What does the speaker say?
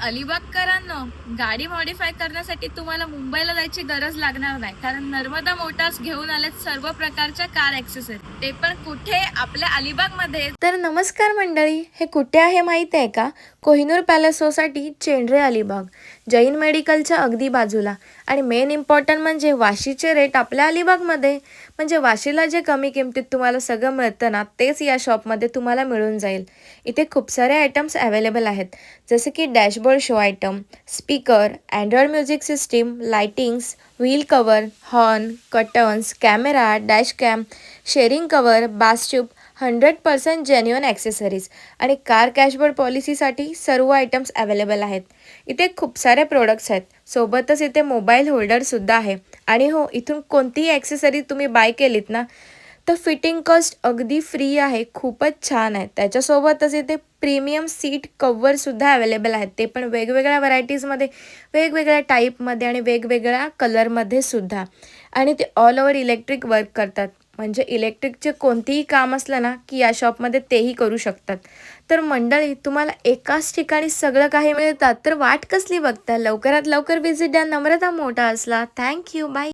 अलिबागकरांनो, गाडी मॉडिफाय करण्यासाठी तुम्हाला मुंबईला जायची गरज लागणार नाही, कारण नर्मदा मोटार्स घेऊन आलेत सर्व प्रकारच्या कार ॲक्सेसरी, ते पण कुठे? आपल्या अलिबागमध्ये. तर नमस्कार मंडळी, हे कुठे आहे माहीत आहे का? Kohinoor palace society, Chendre, Alibag. जैन मेडिकलच्या अगदी बाजूला. आणि मेन इम्पॉर्टंट म्हणजे वाशीचे रेट आपल्या अलिबागमध्ये. म्हणजे वाशीला जे कमी किमतीत तुम्हाला सगळं मिळतं ना, तेच या शॉपमध्ये तुम्हाला मिळून जाईल. इथे खूप सारे आयटम्स अवेलेबल आहेत, जसे की dashboard show item, speaker, Android music system, lightings, wheel cover, horn, curtains, camera, dash cam, sharing cover, bass tube, 100% genuine accessories आणि कार कॅशबॅक पॉलिसीसाठी सर्व आयटम्स अवेलेबल आहेत. इथे खूप सारे प्रोडक्ट्स आहेत, सोबतच इथे मोबाईल होल्डरसुद्धा आहे. आणि हो, इथून कोणतीही ॲक्सेसरी तुम्ही बाय केलीत ना, तर फिटिंग कॉस्ट अगदी फ्री आहे. खूपच छान आहे. त्याच्यासोबतच इथे प्रीमियम सीट कव्हरसुद्धा अवेलेबल आहेत, ते पण वेगवेगळ्या व्हरायटीजमध्ये, वेगवेगळ्या टाईपमध्ये आणि वेगवेगळ्या कलरमध्ये सुद्धा. आणि ते ऑल ओव्हर इलेक्ट्रिक वर्क करतात, म्हणजे इलेक्ट्रिकचे कोणतीही काम असलं ना, की या शॉपमध्ये तेही करू शकतात. तर मंडळी, तुम्हाला एकाच ठिकाणी सगळं काही मिळतात, तर वाट कसली बघता? लवकरात लवकर व्हिजिट द्या नम्रता मोटार्सला. Thank you, bye.